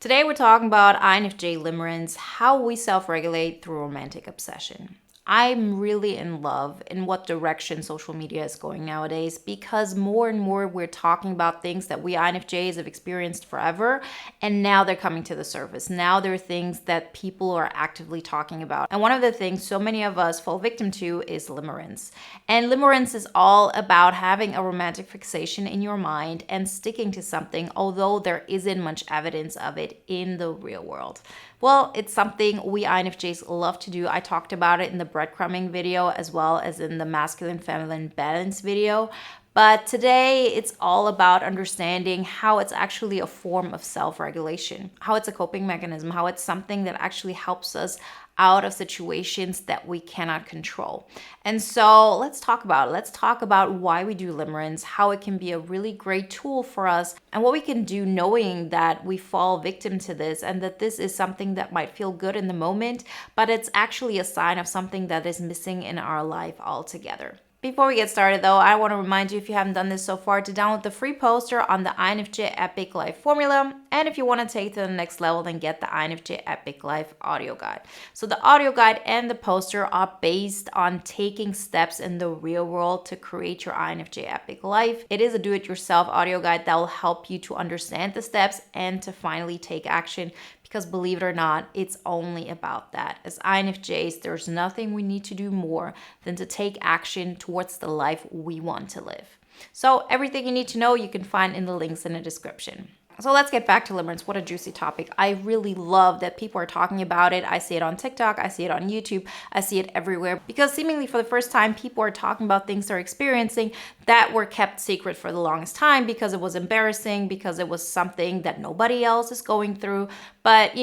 Today we're talking about INFJ Limerence, how we self-regulate through romantic obsession. I'm really in love in what direction social media is going nowadays because more and more we're talking about things that we INFJs have experienced forever, and now they're coming to the surface. Now there are things that people are actively talking about. And one of the things so many of us fall victim to is limerence. And limerence is all about having a romantic fixation in your mind and sticking to something, although there isn't much evidence of it in the real world. Well, it's something we INFJs love to do. I talked about it in the breadcrumbing video as well as in the masculine-feminine balance video. But today it's all about understanding how it's actually a form of self-regulation, how it's a coping mechanism, how it's something that actually helps us out of situations that we cannot control. And so let's talk about it. Let's talk about why we do limerence, how it can be a really great tool for us, and what we can do knowing that we fall victim to this and that this is something that might feel good in the moment, but it's actually a sign of something that is missing in our life altogether. Before we get started though, I want to remind you, if you haven't done this so far, to download the free poster on the INFJ Epic Life formula. And if you want to take it to the next level, then get the INFJ Epic Life audio guide. So the audio guide and the poster are based on taking steps in the real world to create your INFJ Epic Life. It is a do-it-yourself audio guide that will help you to understand the steps and to finally take action. Because believe it or not, it's only about that. As INFJs, there's nothing we need to do more than to take action towards the life we want to live. So everything you need to know, you can find in the links in the description. So let's get back to limerence. What a juicy topic. I really love that people are talking about it. I see it on TikTok. I see it on YouTube. I see it everywhere because seemingly for the first time, people are talking about things they're experiencing that were kept secret for the longest time because it was embarrassing, because it was something that nobody else is going through. But,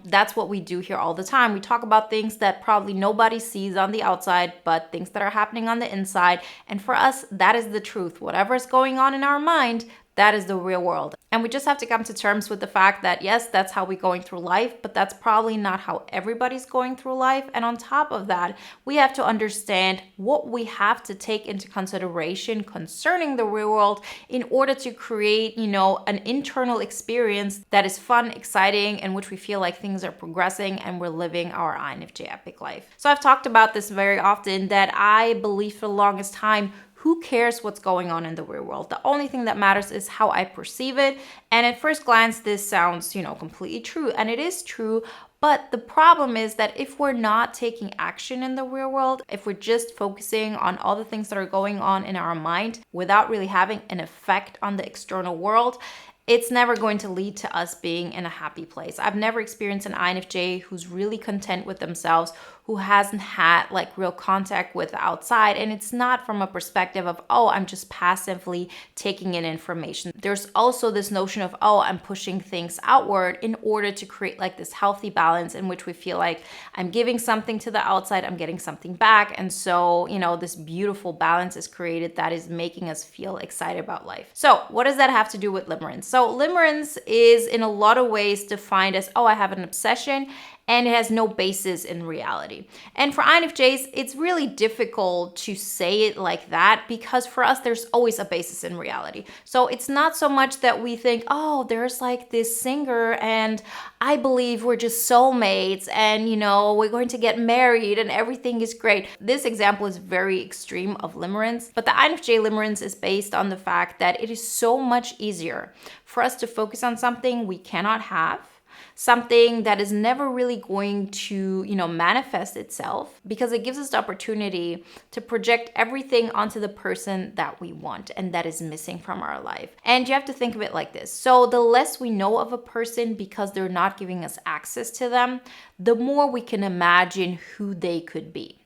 that's what we do here all the time. We talk about things that probably nobody sees on the outside, but things that are happening on the inside. And for us, that is the truth. Whatever is going on in our mind, that is the real world. And we just have to come to terms with the fact that, yes, that's how we're going through life, but that's probably not how everybody's going through life. And on top of that, we have to understand what we have to take into consideration concerning the real world in order to create, an internal experience that is fun, exciting, in which we feel like things are progressing and we're living our INFJ epic life. So I've talked about this very often that I believe for the longest time, who cares what's going on in the real world? The only thing that matters is how I perceive it. And at first glance, this sounds, completely true. And it is true. But the problem is that if we're not taking action in the real world, if we're just focusing on all the things that are going on in our mind without really having an effect on the external world, it's never going to lead to us being in a happy place. I've never experienced an INFJ who's really content with themselves, who hasn't had real contact with the outside. And it's not from a perspective of, oh, I'm just passively taking in information. There's also this notion of, oh, I'm pushing things outward in order to create this healthy balance in which we feel like I'm giving something to the outside, I'm getting something back. And so, this beautiful balance is created that is making us feel excited about life. So what does that have to do with limerence? So limerence is in a lot of ways defined as, oh, I have an obsession and it has no basis in reality. And for INFJs, it's really difficult to say it like that because for us, there's always a basis in reality. So it's not so much that we think, oh, there's this singer and I believe we're just soulmates and, we're going to get married and everything is great. This example is very extreme of limerence, but the INFJ limerence is based on the fact that it is so much easier for us to focus on something we cannot have, something that is never really going to, manifest itself, because it gives us the opportunity to project everything onto the person that we want and that is missing from our life. And you have to think of it like this. So the less we know of a person because they're not giving us access to them, the more we can imagine who they could be.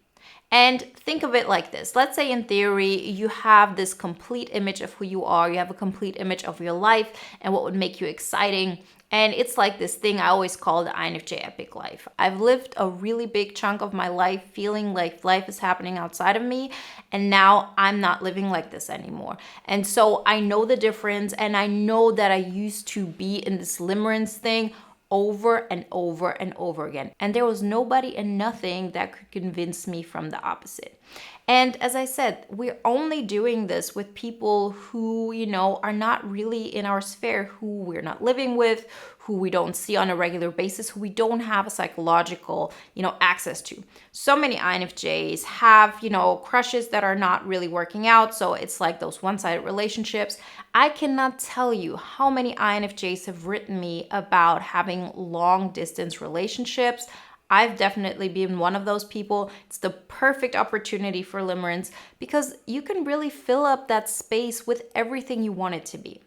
And think of it like this. Let's say in theory, you have this complete image of who you are. You have a complete image of your life and what would make you exciting. And it's like this thing I always call the INFJ epic life. I've lived a really big chunk of my life feeling like life is happening outside of me. And now I'm not living like this anymore. And so I know the difference. And I know that I used to be in this limerence thing over and over and over again. And there was nobody and nothing that could convince me from the opposite. And as I said, we're only doing this with people who, are not really in our sphere, who we're not living with, who we don't see on a regular basis, who we don't have a psychological, access to. So many INFJs have, crushes that are not really working out. So it's like those one-sided relationships. I cannot tell you how many INFJs have written me about having long distance relationships. I've definitely been one of those people. It's the perfect opportunity for limerence because you can really fill up that space with everything you want it to be.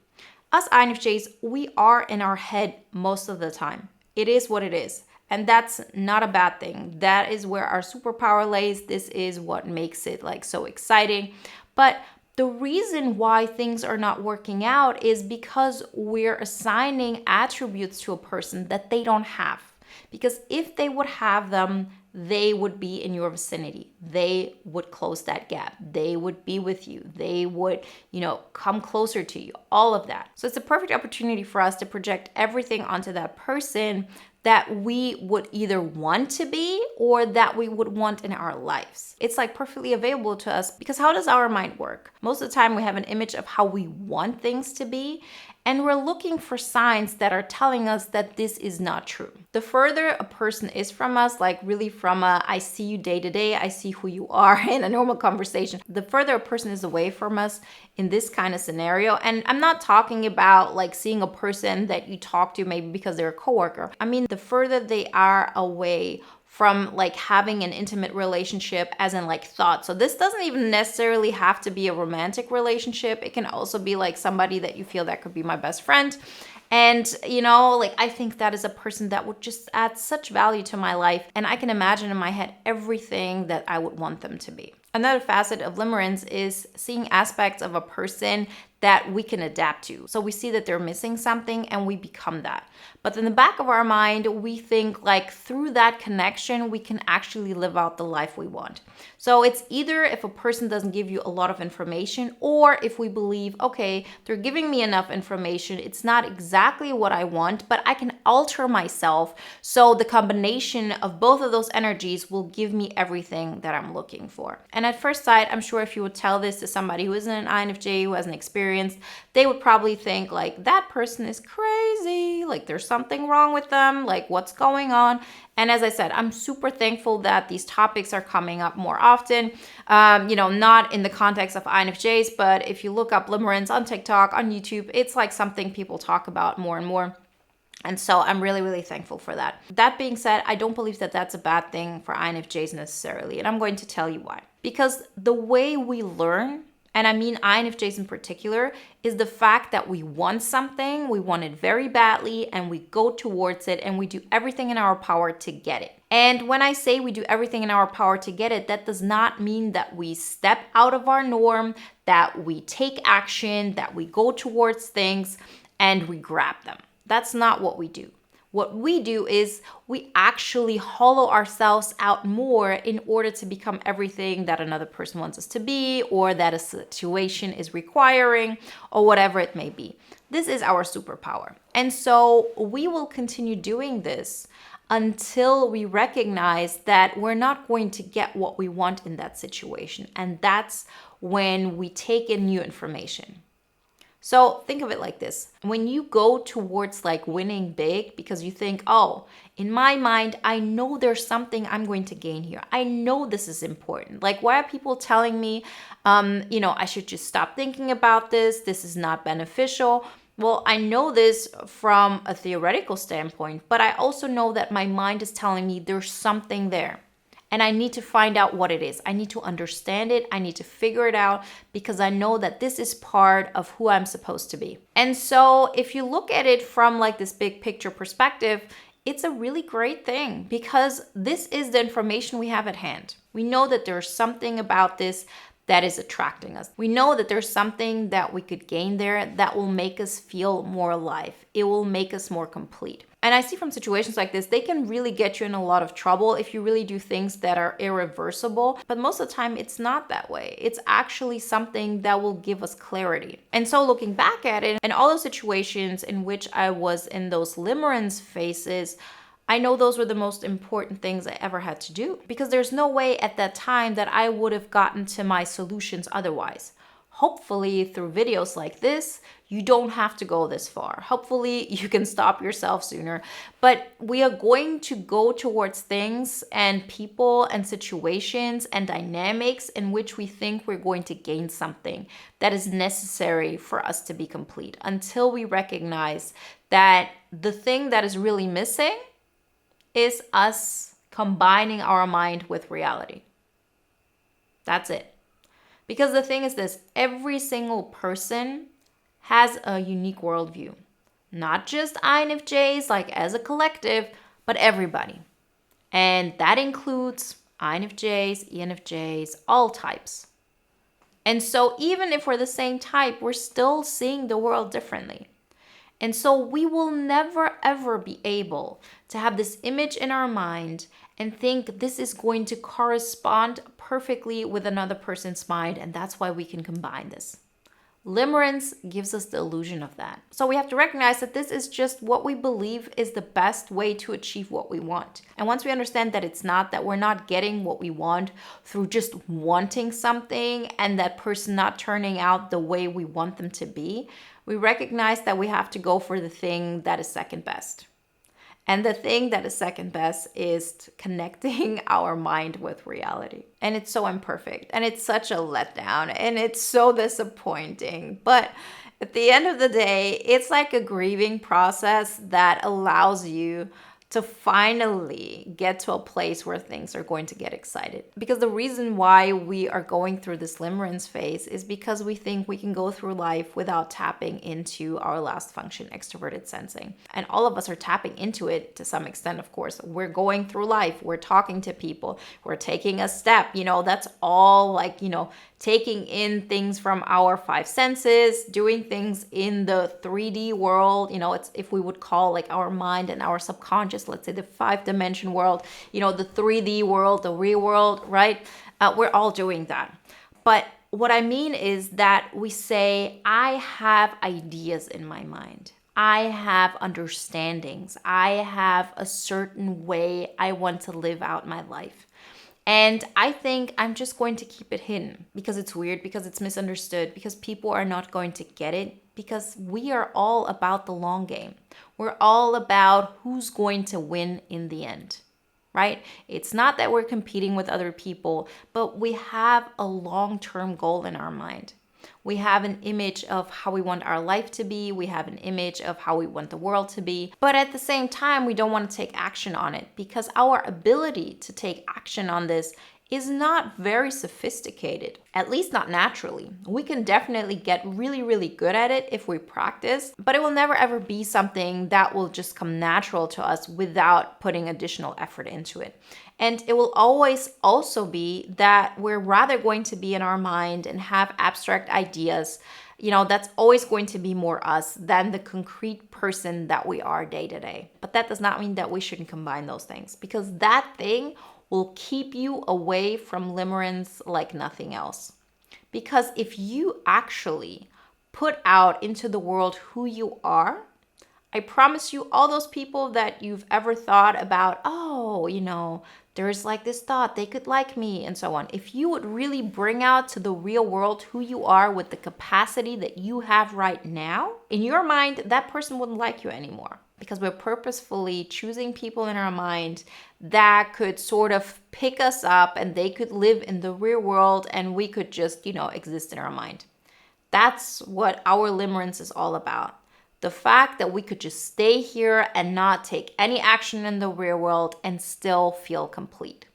Us INFJs, we are in our head most of the time. It is what it is. And that's not a bad thing. That is where our superpower lays. This is what makes it like so exciting. But the reason why things are not working out is because we're assigning attributes to a person that they don't have. Because if they would have them, they would be in your vicinity. They would close that gap. They would be with you. They would, come closer to you, all of that. So it's a perfect opportunity for us to project everything onto that person that we would either want to be or that we would want in our lives. It's like perfectly available to us because how does our mind work? Most of the time we have an image of how we want things to be, and we're looking for signs that are telling us that this is not true. The further a person is from us, like really from I see you day to day, I see who you are in a normal conversation, the further a person is away from us in this kind of scenario, and I'm not talking about like seeing a person that you talk to maybe because they're a coworker. I mean, the further they are away from like having an intimate relationship as in like thought. So this doesn't even necessarily have to be a romantic relationship. It can also be like somebody that you feel that could be my best friend. And, I think that is a person that would just add such value to my life. And I can imagine in my head everything that I would want them to be. Another facet of limerence is seeing aspects of a person that we can adapt to. So we see that they're missing something and we become that. But in the back of our mind, we think like through that connection, we can actually live out the life we want. So it's either if a person doesn't give you a lot of information, or if we believe, okay, they're giving me enough information. It's not exactly what I want, but I can alter myself. So the combination of both of those energies will give me everything that I'm looking for. And at first sight, I'm sure if you would tell this to somebody who isn't an INFJ, who hasn't experienced, they would probably think like that person is crazy, like there's something wrong with them, like what's going on? And as I said, I'm super thankful that these topics are coming up more often, not in the context of INFJs, but if you look up limerence on TikTok, on YouTube, it's like something people talk about more and more. And so I'm really, really thankful for that. That being said, I don't believe that that's a bad thing for INFJs necessarily. And I'm going to tell you why. Because the way we learn, and I mean INFJs in particular, is the fact that we want something, we want it very badly, and we go towards it, and we do everything in our power to get it. And when I say we do everything in our power to get it, that does not mean that we step out of our norm, that we take action, that we go towards things, and we grab them. That's not what we do. What we do is we actually hollow ourselves out more in order to become everything that another person wants us to be, or that a situation is requiring, or whatever it may be. This is our superpower. And so we will continue doing this until we recognize that we're not going to get what we want in that situation. And that's when we take in new information. So think of it like this. When you go towards like winning big because you think, oh, in my mind, I know there's something I'm going to gain here. I know this is important. Like, why are people telling me, I should just stop thinking about this. This is not beneficial. Well, I know this from a theoretical standpoint, but I also know that my mind is telling me there's something there. And I need to find out what it is. I need to understand it. I need to figure it out because I know that this is part of who I'm supposed to be. And so if you look at it from like this big picture perspective, it's a really great thing because this is the information we have at hand. We know that there's something about this that is attracting us. We know that there's something that we could gain there that will make us feel more alive. It will make us more complete. And I see from situations like this, they can really get you in a lot of trouble if you really do things that are irreversible. But most of the time, it's not that way. It's actually something that will give us clarity. And so looking back at it, and all those situations in which I was in those limerence phases, I know those were the most important things I ever had to do because there's no way at that time that I would have gotten to my solutions otherwise. Hopefully, through videos like this, you don't have to go this far. Hopefully, you can stop yourself sooner. But we are going to go towards things and people and situations and dynamics in which we think we're going to gain something that is necessary for us to be complete, until we recognize that the thing that is really missing is us combining our mind with reality. That's it. Because the thing is this, every single person has a unique worldview. Not just INFJs, like as a collective, but everybody. And that includes INFJs, ENFJs, all types. And so even if we're the same type, we're still seeing the world differently. And so we will never ever be able to have this image in our mind and think this is going to correspond perfectly with another person's mind, and that's why we can combine this. Limerence gives us the illusion of that. So we have to recognize that this is just what we believe is the best way to achieve what we want. And once we understand that it's not, that we're not getting what we want through just wanting something and that person not turning out the way we want them to be, we recognize that we have to go for the thing that is second best. And the thing that is second best is connecting our mind with reality. And it's so imperfect, and it's such a letdown, and it's so disappointing. But at the end of the day, it's like a grieving process that allows you to finally get to a place where things are going to get excited. Because the reason why we are going through this limerence phase is because we think we can go through life without tapping into our last function, extroverted sensing. And all of us are tapping into it to some extent, of course. We're going through life, we're talking to people, we're taking a step, that's all like, taking in things from our five senses, doing things in the 3D world, it's, if we would call like our mind and our subconscious, let's say the 5-dimension world, the 3D world, the real world, right? We're all doing that. But what I mean is that we say, I have ideas in my mind. I have understandings. I have a certain way I want to live out my life. And I think I'm just going to keep it hidden because it's weird, because it's misunderstood, because people are not going to get it, because we are all about the long game. We're all about who's going to win in the end, right? It's not that we're competing with other people, but we have a long-term goal in our mind. We have an image of how we want our life to be. We have an image of how we want the world to be. But at the same time, we don't want to take action on it because our ability to take action on this is not very sophisticated, at least not naturally. We can definitely get really, really good at it if we practice, but it will never ever be something that will just come natural to us without putting additional effort into it. And it will always also be that we're rather going to be in our mind and have abstract ideas. That's always going to be more us than the concrete person that we are day to day. But that does not mean that we shouldn't combine those things, because that thing will keep you away from limerence like nothing else. Because if you actually put out into the world who you are, I promise you, all those people that you've ever thought about, there's like this thought, they could like me and so on. If you would really bring out to the real world who you are with the capacity that you have right now, in your mind, that person wouldn't like you anymore. Because we're purposefully choosing people in our mind that could sort of pick us up and they could live in the real world and we could just, exist in our mind. That's what our limerence is all about. The fact that we could just stay here and not take any action in the real world and still feel complete.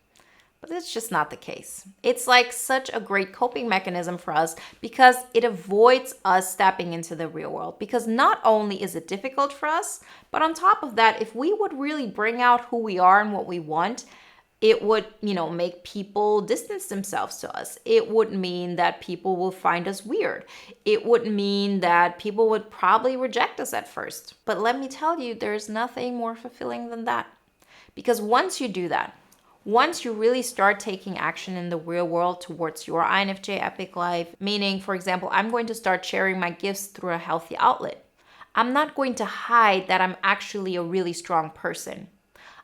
But it's just not the case. It's like such a great coping mechanism for us because it avoids us stepping into the real world. Because not only is it difficult for us, but on top of that, if we would really bring out who we are and what we want, it would, make people distance themselves to us. It would mean that people will find us weird. It would mean that people would probably reject us at first. But let me tell you, there's nothing more fulfilling than that. Because once you do that, once you really start taking action in the real world towards your INFJ epic life, meaning, for example, I'm going to start sharing my gifts through a healthy outlet. I'm not going to hide that I'm actually a really strong person.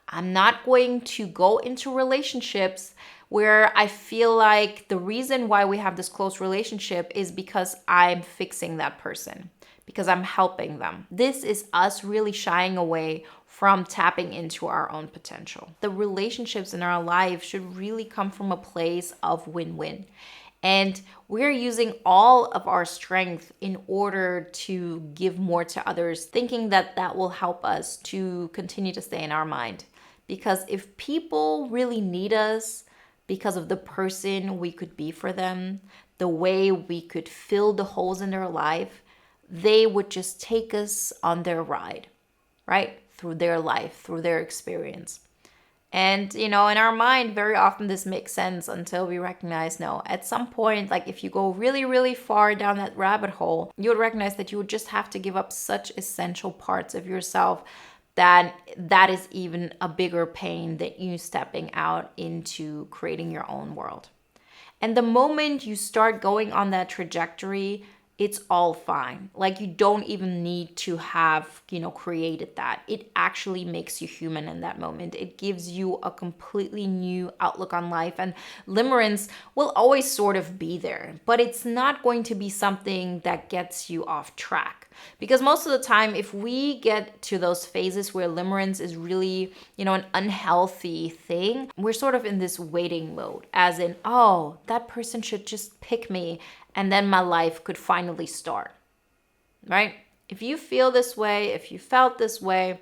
I'm not going to go into relationships where I feel like the reason why we have this close relationship is because I'm fixing that person, because I'm helping them. This is us really shying away from tapping into our own potential. The relationships in our life should really come from a place of win-win. And we're using all of our strength in order to give more to others, thinking that that will help us to continue to stay in our mind. Because if people really need us because of the person we could be for them, the way we could fill the holes in their life, they would just take us on their ride, right? Through their life, through their experience. And, in our mind, very often this makes sense until we recognize, no, at some point, like if you go really, really far down that rabbit hole, you would recognize that you would just have to give up such essential parts of yourself that is even a bigger pain than you stepping out into creating your own world. And the moment you start going on that trajectory, it's all fine. Like you don't even need to have, created that. It actually makes you human in that moment. It gives you a completely new outlook on life. And limerence will always sort of be there, but it's not going to be something that gets you off track. Because most of the time, if we get to those phases where limerence is really, an unhealthy thing, we're sort of in this waiting mode, as in, oh, that person should just pick me and then my life could finally start, right? If you feel this way, if you felt this way,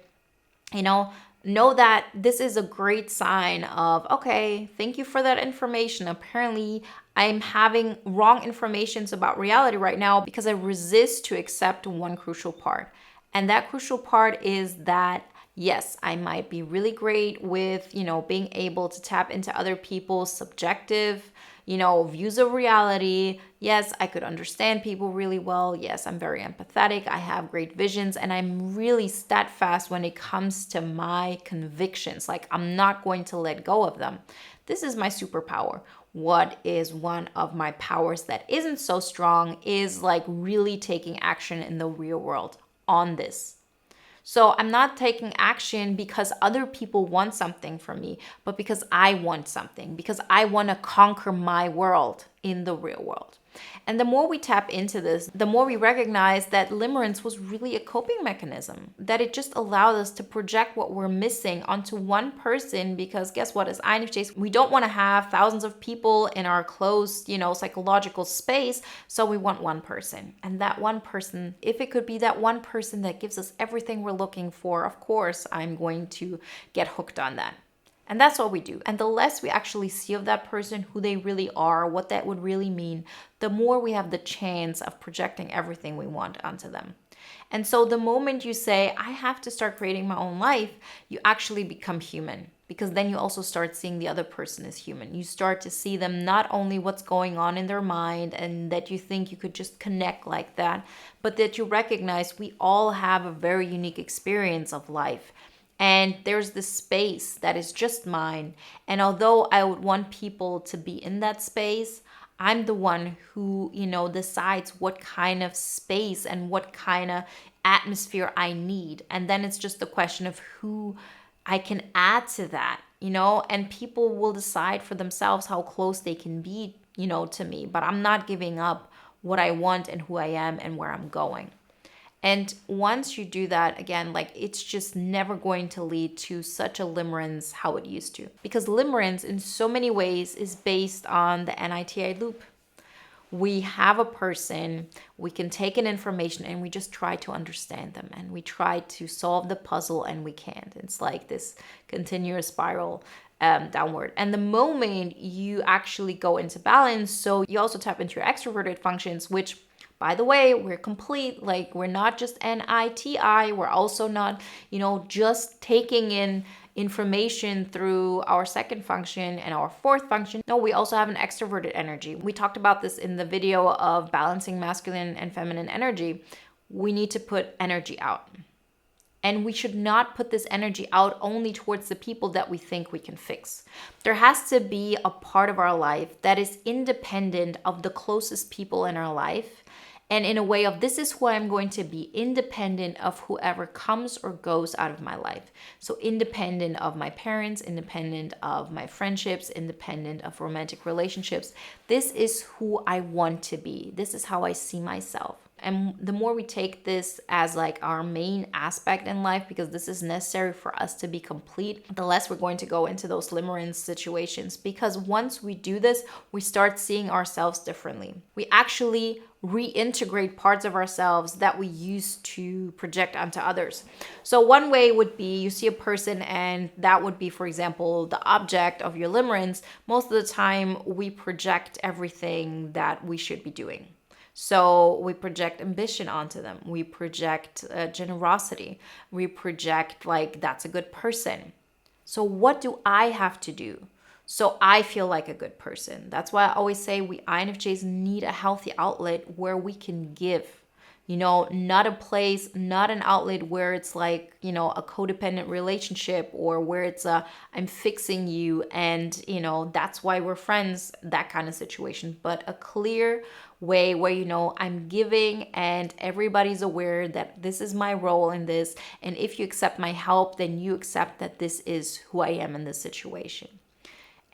know that this is a great sign of, okay, thank you for that information. Apparently, I'm having wrong informations about reality right now because I resist to accept one crucial part. And that crucial part is that, yes, I might be really great with, being able to tap into other people's subjective, views of reality. Yes, I could understand people really well. Yes, I'm very empathetic. I have great visions and I'm really steadfast when it comes to my convictions. Like I'm not going to let go of them. This is my superpower. What is one of my powers that isn't so strong is like really taking action in the real world on this. So I'm not taking action because other people want something from me, but because I want something, because I want to conquer my world in the real world. And the more we tap into this, the more we recognize that limerence was really a coping mechanism, that it just allowed us to project what we're missing onto one person, because guess what, as INFJs, we don't want to have thousands of people in our closed, psychological space. So we want one person. And that one person, if it could be that one person that gives us everything we're looking for, of course, I'm going to get hooked on that. And that's what we do. And the less we actually see of that person, who they really are, what that would really mean, the more we have the chance of projecting everything we want onto them. And so the moment you say, I have to start creating my own life, you actually become human. Because then you also start seeing the other person as human. You start to see them not only what's going on in their mind and that you think you could just connect like that, but that you recognize we all have a very unique experience of life. And there's this space that is just mine. And although I would want people to be in that space, I'm the one who, decides what kind of space and what kind of atmosphere I need. And then it's just a question of who I can add to that, and people will decide for themselves how close they can be, to me. But I'm not giving up what I want and who I am and where I'm going. And once you do that, again, it's just never going to lead to such a limerence how it used to. Because limerence in so many ways is based on the NITI loop. We have a person, we can take in information and we just try to understand them and we try to solve the puzzle and we can't. It's like this continuous spiral downward. And the moment you actually go into balance, so you also tap into your extroverted functions, which, by the way, we're complete. We're not just NITI. We're also not, just taking in information through our second function and our fourth function. No, we also have an extroverted energy. We talked about this in the video of balancing masculine and feminine energy. We need to put energy out. And we should not put this energy out only towards the people that we think we can fix. There has to be a part of our life that is independent of the closest people in our life. And in a way of, this is who I'm going to be, independent of whoever comes or goes out of my life. So independent of my parents, independent of my friendships, independent of romantic relationships. This is who I want to be. This is how I see myself. And the more we take this as like our main aspect in life, because this is necessary for us to be complete, the less we're going to go into those limerence situations. Because once we do this, we start seeing ourselves differently. We actually reintegrate parts of ourselves that we used to project onto others. So one way would be, you see a person and that would be, for example, the object of your limerence. Most of the time we project everything that we should be doing. So we project ambition onto them. We project generosity. We project like, that's a good person. So what do I have to do so I feel like a good person? That's why I always say we INFJs need a healthy outlet where we can give. Not a place, not an outlet where it's like, a codependent relationship, or where it's I'm fixing you and, that's why we're friends, that kind of situation. But a clear way where, I'm giving and everybody's aware that this is my role in this. And if you accept my help, then you accept that this is who I am in this situation.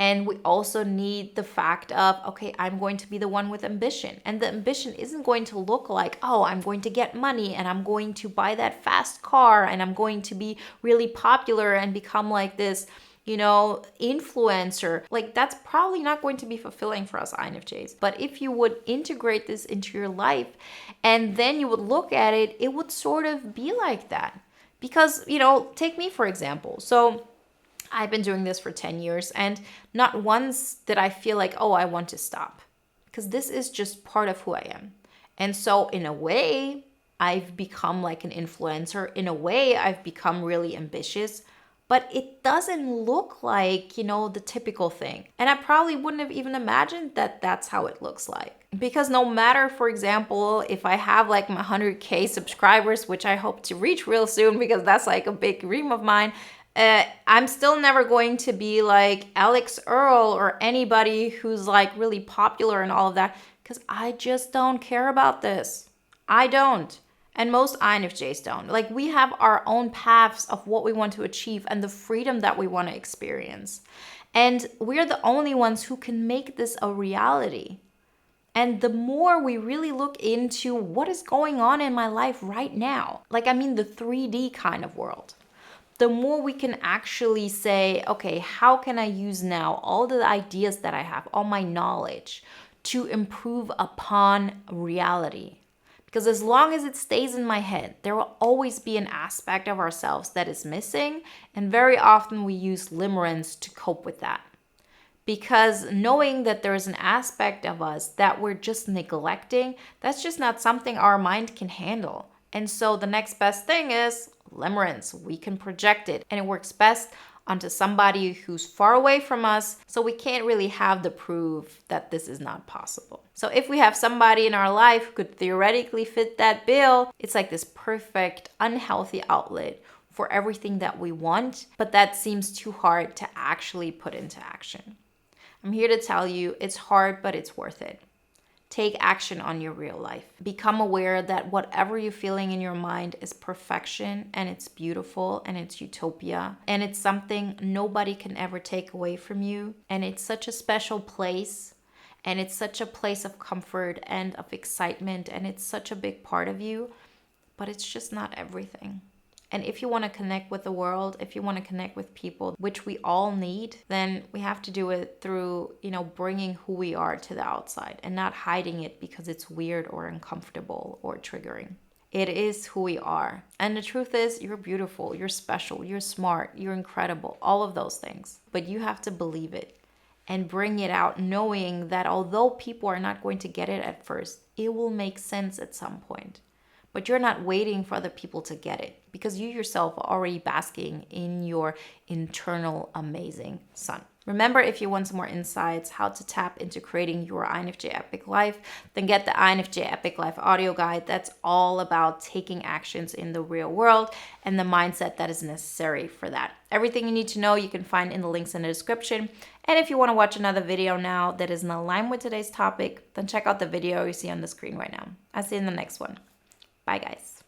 And we also need the fact of, okay, I'm going to be the one with ambition. And the ambition isn't going to look like, oh, I'm going to get money and I'm going to buy that fast car and I'm going to be really popular and become like this, influencer. Like, that's probably not going to be fulfilling for us INFJs. But if you would integrate this into your life and then you would look at it, it would sort of be like that. Because, take me for example. So I've been doing this for 10 years and not once did I feel like, oh, I want to stop, because this is just part of who I am. And so in a way, I've become like an influencer. In a way, I've become really ambitious, but it doesn't look like, the typical thing. And I probably wouldn't have even imagined that that's how it looks like. Because no matter, for example, if I have like my 100K subscribers, which I hope to reach real soon because that's like a big dream of mine, I'm still never going to be like Alex Earl or anybody who's like really popular and all of that, because I just don't care about this. I don't. And most INFJs don't. Like, we have our own paths of what we want to achieve and the freedom that we want to experience. And we're the only ones who can make this a reality. And the more we really look into what is going on in my life right now, like, the 3D kind of world, the more we can actually say, okay, how can I use now all the ideas that I have, all my knowledge, to improve upon reality? Because as long as it stays in my head, there will always be an aspect of ourselves that is missing. And very often we use limerence to cope with that. Because knowing that there is an aspect of us that we're just neglecting, that's just not something our mind can handle. And so the next best thing is limerence. We can project it, and it works best onto somebody who's far away from us, so we can't really have the proof that this is not possible. So if we have somebody in our life who could theoretically fit that bill, it's like this perfect unhealthy outlet for everything that we want, but that seems too hard to actually put into action. I'm here to tell you it's hard, but it's worth it. Take action on your real life. Become aware that whatever you're feeling in your mind is perfection, and it's beautiful, and it's utopia, and it's something nobody can ever take away from you. And it's such a special place, and it's such a place of comfort and of excitement, and it's such a big part of you, but it's just not everything. And if you want to connect with the world, if you want to connect with people, which we all need, then we have to do it through, bringing who we are to the outside and not hiding it because it's weird or uncomfortable or triggering. It is who we are. And the truth is, you're beautiful, you're special, you're smart, you're incredible, all of those things. But you have to believe it and bring it out, knowing that although people are not going to get it at first, it will make sense at some point. But you're not waiting for other people to get it, because you yourself are already basking in your internal amazing sun. Remember, if you want some more insights how to tap into creating your INFJ Epic Life, then get the INFJ Epic Life audio guide. That's all about taking actions in the real world and the mindset that is necessary for that. Everything you need to know you can find in the links in the description. And if you want to watch another video now that is in line with today's topic, then check out the video you see on the screen right now. I'll see you in the next one. Bye, guys.